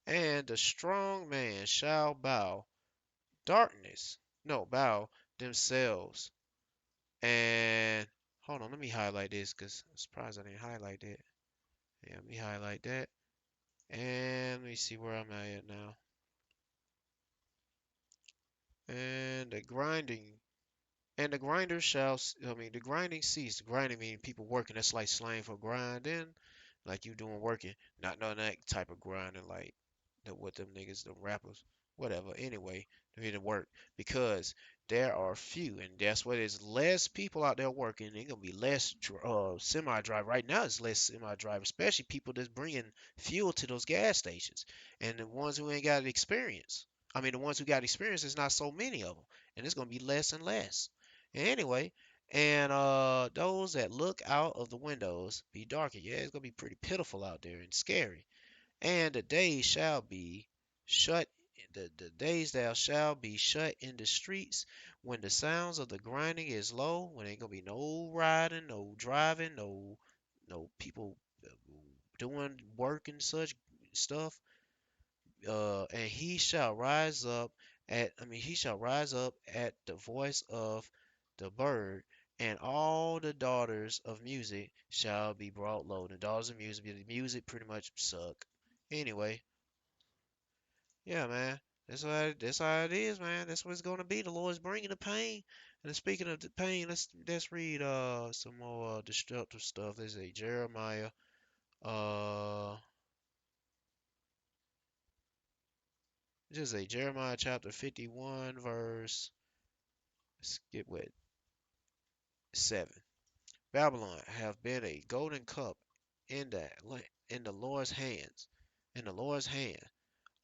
and the strong man shall bow themselves. And hold on, let me highlight this because I'm surprised I didn't highlight that. Yeah, let me highlight that. And let me see where I'm at now. And the grinding And the grinder shall, the grinding cease. Grinding mean people working. That's like slang for grinding, like you doing working. Not no that type of grinding like what them niggas, them rappers, whatever. Anyway, they need to work because there are few, and that's what is less people out there working. They're gonna be less semi drive. Right now, it's less semi drive, especially people that's bringing fuel to those gas stations, and the ones who ain't got experience. I mean, the ones who got experience, there's not so many of them, and it's gonna be less and less. Anyway, and those that look out of the windows be darkened. Yeah, it's gonna be pretty pitiful out there and scary. And the days shall be shut. The days thou shall be shut in the streets when the sounds of the grinding is low. When ain't gonna be no riding, no driving, no people doing work and such stuff. And he shall rise up at the voice of the bird, and all the daughters of music shall be brought low. The daughters of music pretty much suck. Anyway, yeah, man. That's how it is, man. That's what it's gonna be. The Lord's bringing the pain. And speaking of the pain, let's read some more destructive stuff. There's a Jeremiah uh just a Jeremiah chapter 51 verse, let's get with 7. Babylon have been a golden cup in the Lord's hands, in the Lord's hand,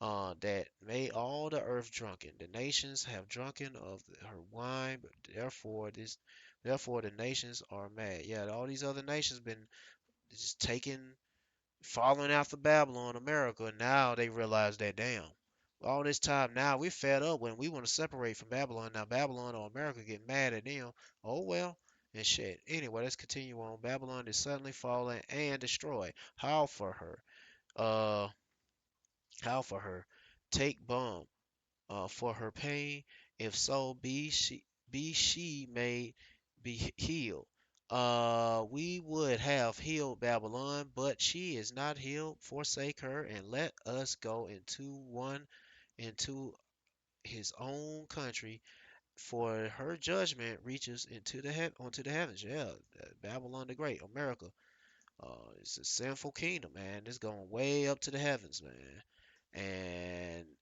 that made all the earth drunken. The nations have drunken of her wine, but therefore the nations are mad. Yeah, all these other nations been just following after Babylon, America, and now they realize that damn. All this time now we're fed up when we want to separate from Babylon. Now Babylon or America get mad at them. Oh well, and shit. Anyway, let's continue on. Babylon is suddenly fallen and destroyed. Uh how for her? Take balm for her pain, if so be she may be healed. We would have healed Babylon, but she is not healed. Forsake her and let us go into his own country, for her judgment reaches onto the heavens. Yeah, Babylon the Great, America. It's a sinful kingdom, man. It's going way up to the heavens, man,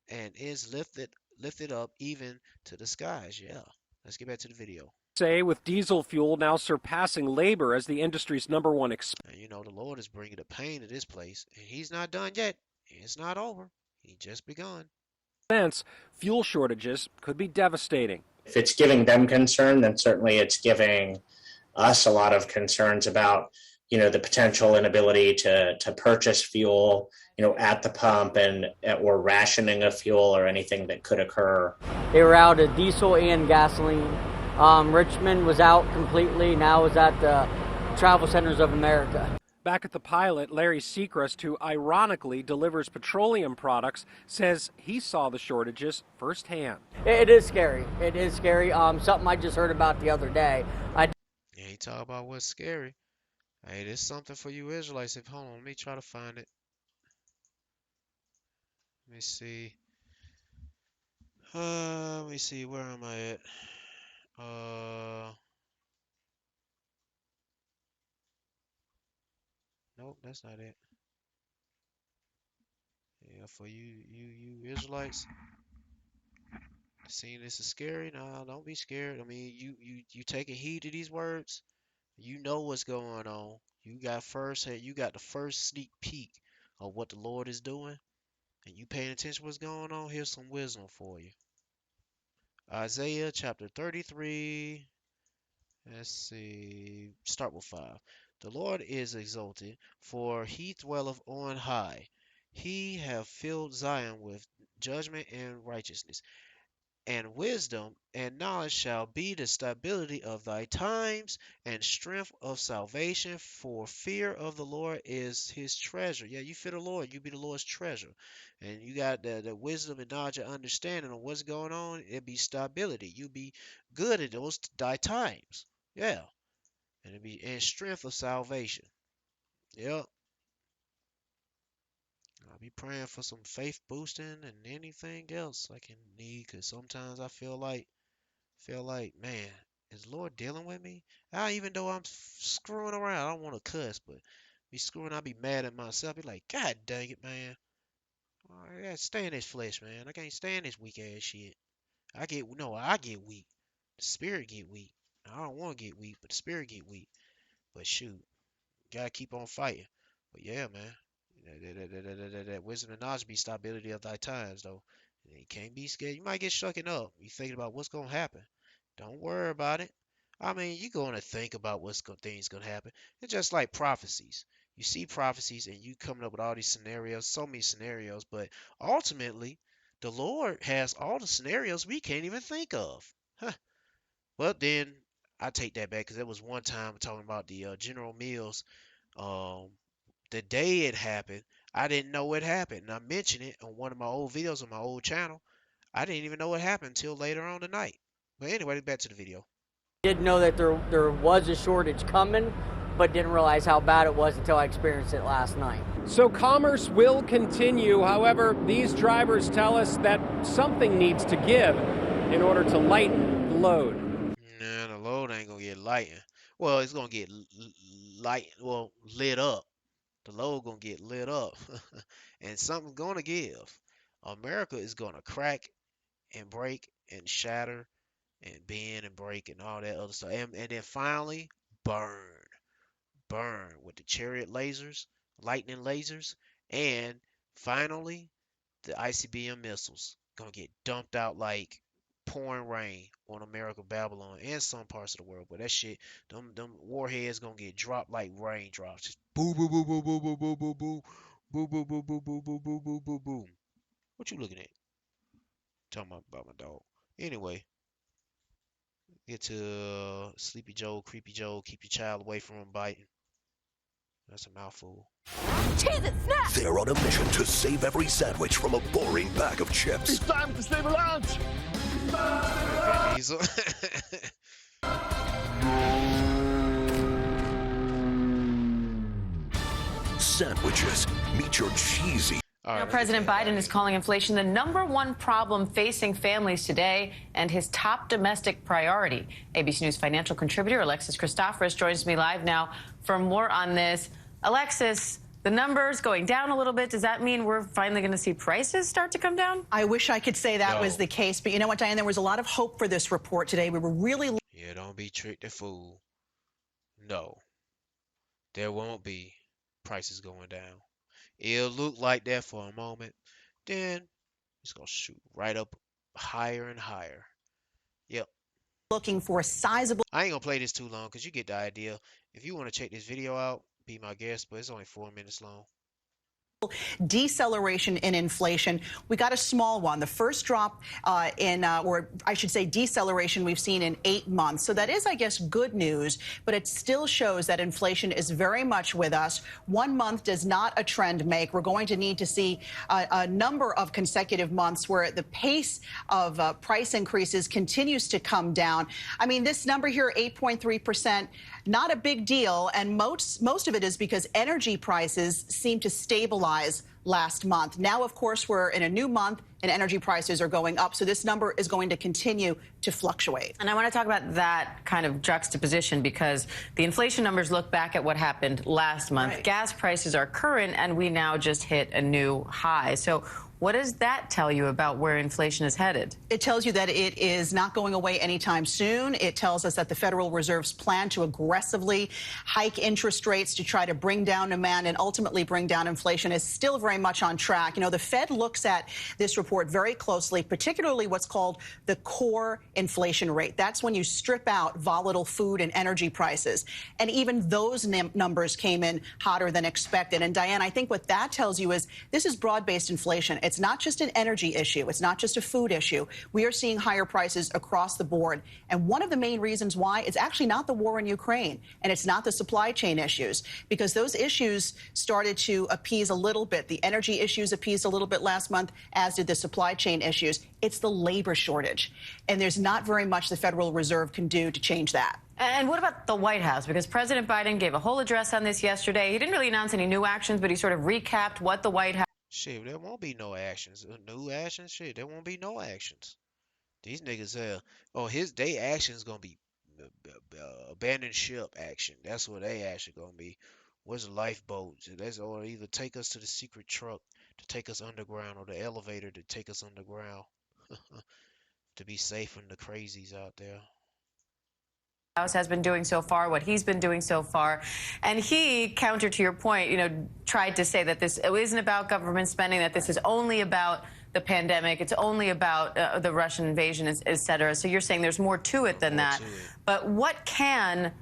and is lifted up even to the skies. Yeah. Let's get back to the video. Say with diesel fuel now surpassing labor as the industry's number one And you know the Lord is bringing the pain to this place, and He's not done yet. It's not over. He just begun. Fuel shortages could be devastating. If it's giving them concern, then certainly it's giving us a lot of concerns about the potential inability to purchase fuel, at the pump or rationing of fuel or anything that could occur. They were out of diesel and gasoline. Richmond was out completely. Now is at the travel centers of America. Back at the pilot, Larry Seacrest, who ironically delivers petroleum products, says he saw the shortages firsthand. It is scary. It is scary. Something I just heard about the other day. Yeah, he talk about what's scary. Hey, there's something for you Israelites. Hold on, let me try to find it. Let me see. Let me see. Where am I at? Nope, that's not it. Yeah, for you Israelites, seeing this is scary. Nah, don't be scared. I mean, you taking heed to these words. You know what's going on. You got the first sneak peek of what the Lord is doing, and you paying attention to what's going on. Here's some wisdom for you. Isaiah chapter 33. Let's see. Start with 5. The Lord is exalted, for he dwelleth on high. He hath filled Zion with judgment and righteousness. And wisdom and knowledge shall be the stability of thy times and strength of salvation. For fear of the Lord is his treasure. Yeah, you fear the Lord, you be the Lord's treasure. And you got the wisdom and knowledge and understanding of what's going on. It be stability. You be good at those thy times. Yeah. And it be in strength of salvation. Yep. I'll be praying for some faith boosting and anything else I can need, because sometimes I feel like, man, is the Lord dealing with me? Even though I'm screwing around, I don't want to cuss, but be screwing, I'll be mad at myself. Be like, God dang it, man. I gotta stand this flesh, man. I can't stand this weak ass shit. I get weak. The spirit get weak. I don't want to get weak, but the spirit get weak. But shoot, gotta keep on fighting. But yeah, man. That wisdom and knowledge be stability of thy times, though. You can't be scared. You might get shucking up. You thinking about what's gonna happen. Don't worry about it. I mean, you're gonna think about things gonna happen. It's just like prophecies. You see prophecies and you coming up with all these scenarios, so many scenarios, but ultimately, the Lord has all the scenarios we can't even think of. Huh. Well, then I take that back because there was one time talking about the General Mills. Um, the day it happened, I didn't know it happened. And I mentioned it on one of my old videos on my old channel. I didn't even know it happened until later on tonight. But anyway, back to the video. Didn't know that there was a shortage coming, but didn't realize how bad it was until I experienced it last night. So commerce will continue. However, these drivers tell us that something needs to give in order to lighten the load. Nah, the load ain't gonna get lightened. Well, it's gonna get lit up. The load gonna get lit up, and something's gonna give. America is gonna crack and break and shatter and bend and break and all that other stuff, and then finally burn with the chariot lasers, lightning lasers, and finally the ICBM missiles gonna get dumped out like pouring rain on America, Babylon, and some parts of the world. But that shit, them warheads gonna get dropped like raindrops. Just boom, boom, boom, boom, boom, boom, boom, boom, boom, boom, boom, boom, boom, boom, boom, boom, boom, boom, boom. What you looking at? Talking about my dog. Anyway, get to Sleepy Joe, Creepy Joe. Keep your child away from him biting. That's a mouthful. Cheese it, snap! They're on a mission to save every sandwich from a boring bag of chips. It's time to save lunch! Vin Diesel. Sandwiches, meet your cheesy. Now, President Biden is calling inflation the #1 problem facing families today and his top domestic priority. ABC News financial contributor Alexis Christoforous joins me live now for more on this. Alexis, the numbers going down a little bit. Does that mean we're finally going to see prices start to come down? I wish I could say that was the case. But you know what, Diane? There was a lot of hope for this report today. We were really... Yeah, don't be tricked and fooled. No, there won't be prices going down. It'll look like that for a moment. Then it's going to shoot right up higher and higher. Yep. Looking for a sizable... I ain't going to play this too long because you get the idea. If you want to check this video out, be my guest, but it's only 4 minutes long. Deceleration in inflation. We got a small one, the first drop or I should say deceleration we've seen in 8 months. So that is, I guess, good news, but it still shows that inflation is very much with us. 1 month does not a trend make. We're going to need to see a number of consecutive months where the pace of price increases continues to come down. I mean, this number here, 8.3%, not a big deal, and most of it is because energy prices seem to stabilize last month. Now, of course, we're in a new month and energy prices are going up. So this number is going to continue to fluctuate. And I want to talk about that kind of juxtaposition because the inflation numbers look back at what happened last month. Right. Gas prices are current and we now just hit a new high. So what does that tell you about where inflation is headed? It tells you that it is not going away anytime soon. It tells us that the Federal Reserve's plan to aggressively hike interest rates to try to bring down demand and ultimately bring down inflation is still very much on track. You know, the Fed looks at this report very closely, particularly what's called the core inflation rate. That's when you strip out volatile food and energy prices. And even those numbers came in hotter than expected. And Diane, I think what that tells you is this is broad-based inflation. It's not just an energy issue. It's not just a food issue. We are seeing higher prices across the board. And one of the main reasons why is actually not the war in Ukraine, and it's not the supply chain issues, because those issues started to appease a little bit. The energy issues appeased a little bit last month, as did the supply chain issues. It's the labor shortage. And there's not very much the Federal Reserve can do to change that. And what about the White House? Because President Biden gave a whole address on this yesterday. He didn't really announce any new actions, but he sort of recapped what the White House. Shit, there won't be no actions. New actions? Shit, there won't be no actions. These niggas, they actions gonna be abandoned ship action. That's what they actually gonna be. Where's the lifeboats? Or either take us to the secret truck to take us underground or the elevator to take us underground to be safe from the crazies out there. House has been doing so far, what he's been doing so far. And he, counter to your point, tried to say that this isn't about government spending, that this is only about the pandemic, it's only about the Russian invasion, et cetera. So you're saying there's more to it than that. But what can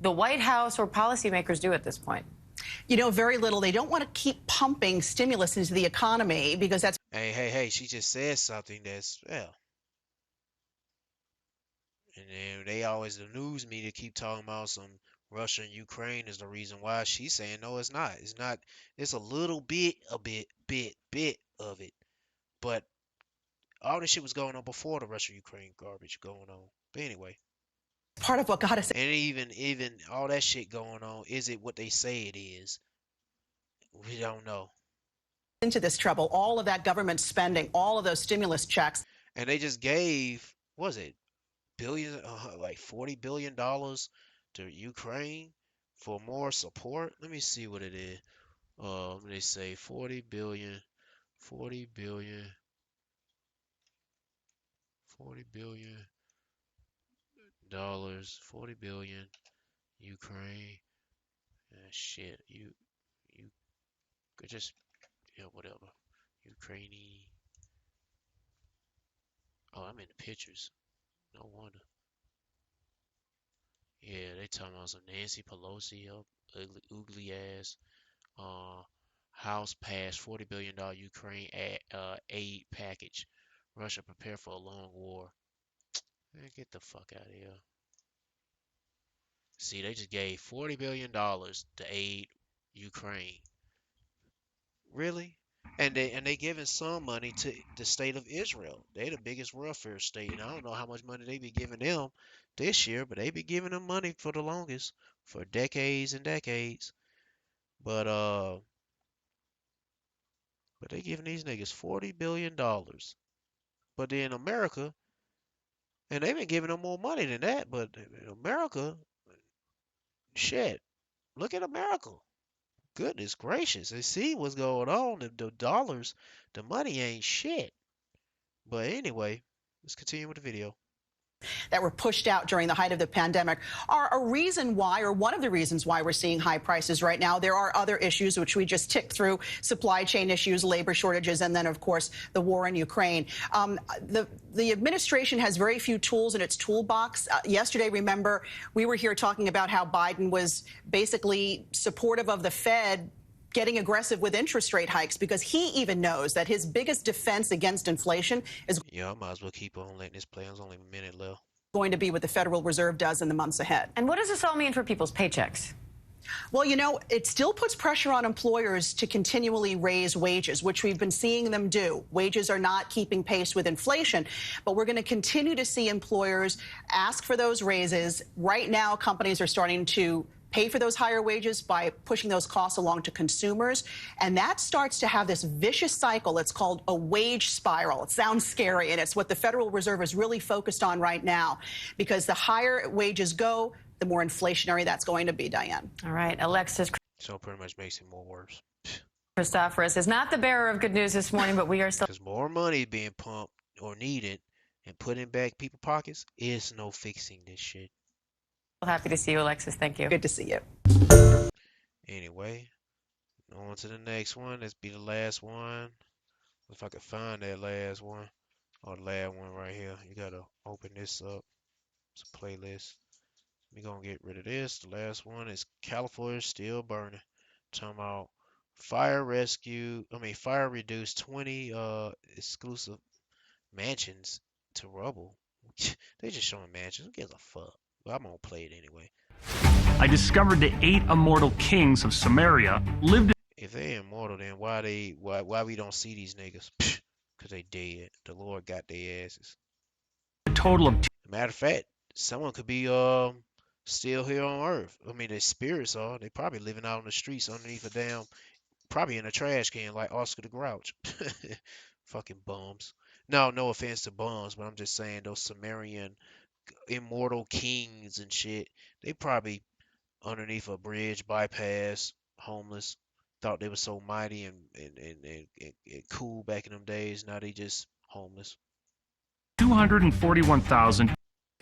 the White House or policymakers do at this point? Very little. They don't want to keep pumping stimulus into the economy because that's... Hey, she just said something that's, well... And then the news media keep talking about some Russia and Ukraine is the reason why. She's saying, no, it's not. It's not. It's a little bit of it. But all this shit was going on before the Russia-Ukraine garbage going on. But anyway. Part of what got us... And even all that shit going on, is it what they say it is? We don't know. Into this trouble, all of that government spending, all of those stimulus checks. And they just gave, what was it? Billion, like $40 billion to Ukraine for more support. Let me see what it is. They say 40 billion dollars, 40 billion Ukraine. Shit, you could just, whatever. Ukrainian. Oh, I'm in the pictures. No wonder. Yeah, they talking about some Nancy Pelosi up, ugly ass. House passed $40 billion Ukraine aid package. Russia prepare for a long war. Man, get the fuck out of here. See, they just gave $40 billion to aid Ukraine. Really? And they giving some money to the state of Israel. They the biggest welfare state, and I don't know how much money they be giving them this year, but they be giving them money for the longest, for decades and decades. But they giving these niggas $40 billion. But then America, and they've been giving them more money than that, but America, shit, look at America. Goodness gracious. They see what's going on. The dollars, the money ain't shit. But anyway, let's continue with the video. that were pushed out during the height of the pandemic are a reason why, or one of the reasons why we're seeing high prices right now. There are other issues which we just ticked through: supply chain issues, labor shortages, and then, of course, the war in Ukraine. The administration has very few tools in its toolbox. Yesterday, remember, we were here talking about how Biden was basically supportive of the Fed getting aggressive with interest rate hikes because he even knows that his biggest defense against inflation is Yeah, I might as well keep on letting this play. There's only a minute left. going to be what the Federal Reserve does in the months ahead. And what does this all mean for people's paychecks? Well, you know, it still puts pressure on employers to continually raise wages, which we've been seeing them do. Wages are not keeping pace with inflation, but we're going to continue to see employers ask for those raises. Right now, companies are starting to pay for those higher wages by pushing those costs along to consumers. And that starts to have this vicious cycle. It's called a wage spiral. It sounds scary, and it's what the Federal Reserve is really focused on right now, because the higher wages go, the more inflationary that's going to be, Diane. All right, Alexis. So it pretty much makes it more worse. Christoforous is not the bearer of good news this morning, but we are still. Because more money being pumped or needed and put in back people's pockets is no fixing this shit. Happy to see you, Alexis. Thank you. Good to see you. Anyway, on to the next one. Let's be the last one. If I could find that last one. Or the last one right here. You gotta open this up. It's a playlist. We're gonna get rid of this. The last one is California Still Burning. Talking about fire reduced 20 exclusive mansions to rubble. They just showing mansions. Who gives a fuck? Well, I'm gonna play it anyway. I discovered the 8 immortal kings of Samaria lived. If they immortal, then why we don't see these niggas? Cause they dead. The Lord got their asses. A total of. Matter of fact, someone could be still here on Earth. I mean, their spirits are. They probably living out on the streets underneath a damn, probably in a trash can like Oscar the Grouch. Fucking bums. No offense to bums, but I'm just saying those Sumerian immortal kings and shit, they probably underneath a bridge, bypass, homeless, thought they were so mighty and cool back in them days. Now they just homeless. 241,000.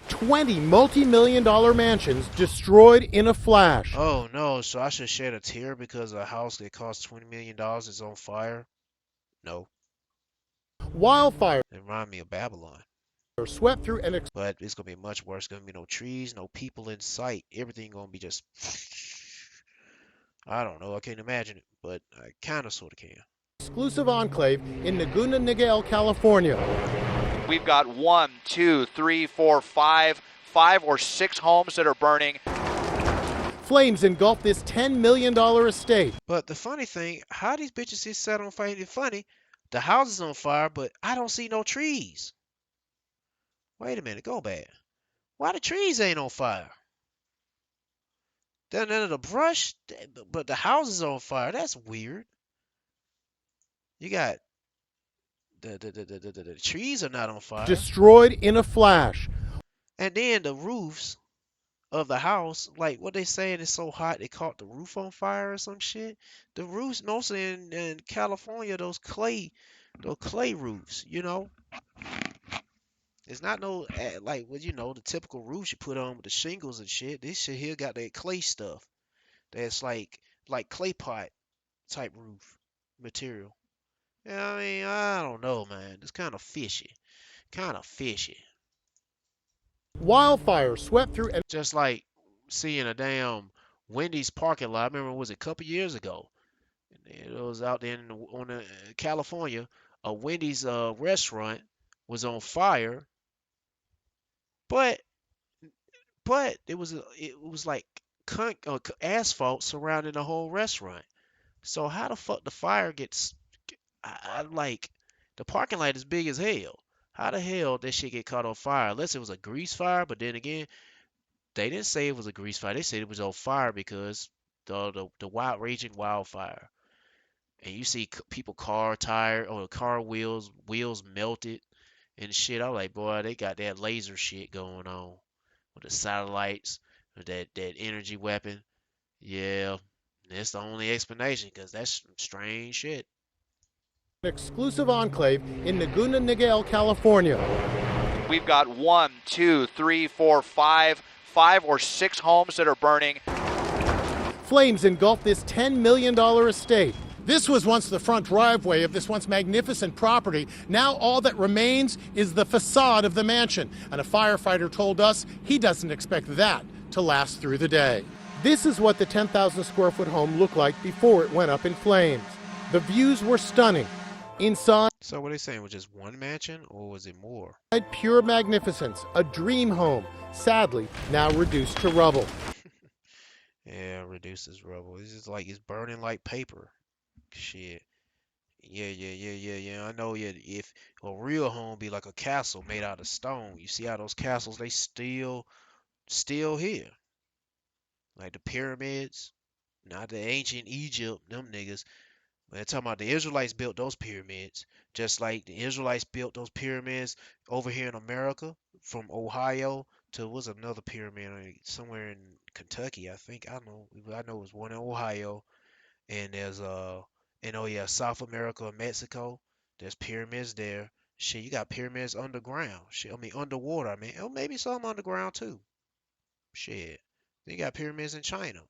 20 multi-million-dollar mansions destroyed in a flash. Oh no, so I should shed a tear because a house that cost $20 million is on fire? No. Wildfire. It reminds me of Babylon. Swept through and but it's gonna be much worse. Gonna be no trees, no people in sight. Everything gonna be just. I don't know. I can't imagine it, but I kind of sort of can. Exclusive enclave in Laguna Niguel, California. We've got 1, 2, 3, 4, 5 or 6 homes that are burning. Flames engulf this $10 million estate. But the funny thing, how these bitches get set on fire? It's funny. The house is on fire, but I don't see no trees. Wait a minute, go back. Why the trees ain't on fire? Then none of the brush, but the house is on fire. That's weird. You got the trees are not on fire. Destroyed in a flash. And then the roofs of the house, like what they saying is so hot they caught the roof on fire or some shit. The roofs mostly in California, those clay roofs, you know. It's not no like what the typical roofs you put on with the shingles and shit. This shit here got that clay stuff. That's like clay pot type roof material. Yeah, I mean, I don't know, man. It's kind of fishy. Wildfire swept through and just like seeing a damn Wendy's parking lot. I remember it was a couple years ago. It was out there on California. A Wendy's restaurant was on fire. But it was like asphalt surrounding the whole restaurant. So how the fuck the fire gets? Like the parking lot is big as hell. How the hell that shit get caught on fire? Unless it was a grease fire. But then again, they didn't say it was a grease fire. They said it was on fire because the wild raging wildfire. And you see people car wheels melted. And shit, I'm like, boy, they got that laser shit going on with the satellites, with that energy weapon. Yeah, that's the only explanation, because that's strange shit. An exclusive enclave in Laguna Niguel, California. We've got 1, 2, 3, 4, 5 or 6 homes that are burning. Flames engulfed this $10 million estate. This was once the front driveway of this once magnificent property. Now all that remains is the facade of the mansion. And a firefighter told us he doesn't expect that to last through the day. This is what the 10,000 square foot home looked like before it went up in flames. The views were stunning. Inside, So what they saying was just one mansion, or was it more? pure magnificence, a dream home, sadly now reduced to rubble. Yeah, reduces rubble. It's just like it's burning like paper. Shit. Yeah. I know. Yeah, if a real home be like a castle made out of stone, you see how those castles they still here, like the pyramids, not the ancient Egypt, them niggas. They're talking about the Israelites built those pyramids, just like the Israelites built those pyramids over here in America, from Ohio to what's another pyramid somewhere in Kentucky, I think. I don't know. I know it was one in Ohio, and there's and oh yeah, South America and Mexico. There's pyramids there. Shit, you got pyramids underground. Shit, I mean underwater. I mean, oh maybe some underground too. Shit, they got pyramids in China.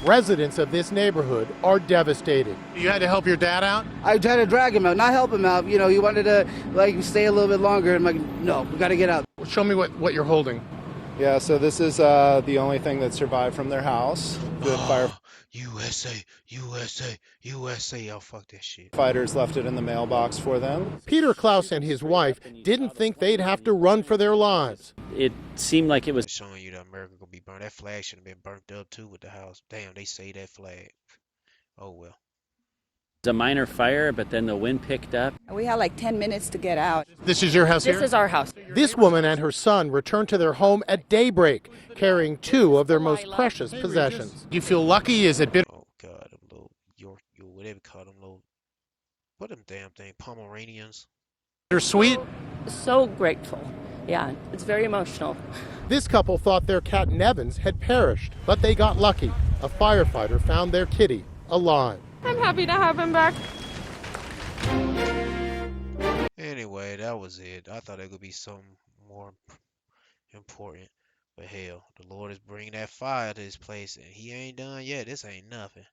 Residents of this neighborhood are devastated. You had to help your dad out? I tried to drag him out, not help him out. You know, he wanted to like stay a little bit longer. I'm like, no, we got to get out. Show me what you're holding. Yeah, so this is the only thing that survived from their house. The USA. Oh, fuck that shit. firefighters left it in the mailbox for them. Peter Klaus and his wife didn't think they'd have to run for their lives. It seemed like it was showing you that America gonna be burned. That flag should have been burnt up too with the house. Damn, they say that flag. Oh well. a minor fire, but then the wind picked up. We had like 10 minutes to get out. This is your house here? This is our house. This woman and her son returned to their home at daybreak, carrying two of their most precious possessions. Do you feel lucky? Is it bit? Oh God, them little whatever you call them little, what them damn thing, Pomeranians. They're sweet. So grateful. Yeah, it's very emotional. This couple thought their cat Nevins had perished, but they got lucky. A firefighter found their kitty alive. I'm happy to have him back. Anyway, that was it. I thought it could be something more important. But hell, the Lord is bringing that fire to this place, and he ain't done yet. This ain't nothing.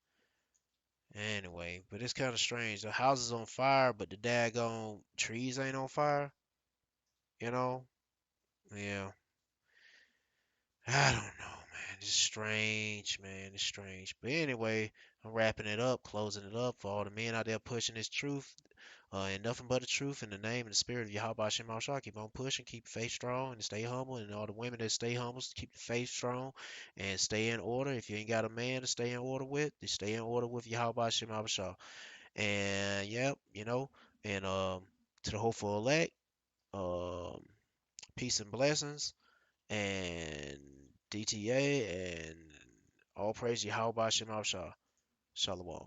Anyway, but it's kind of strange. The house is on fire, but the daggone trees ain't on fire. You know? Yeah. I don't know, man. It's strange, man. It's strange. But anyway, I'm wrapping it up, closing it up for all the men out there pushing this truth. And nothing but the truth in the name and the spirit of Yahweh Shem Shah. Keep on pushing, keep faith strong, and stay humble. And all the women that stay humble, keep the faith strong and stay in order. If you ain't got a man to stay in order with, then stay in order with Yahweh Shem Shah. And yep, you know, and to the hopeful elect, peace and blessings, and DTA, and all praise Yahweh Shem Shah. Shalom.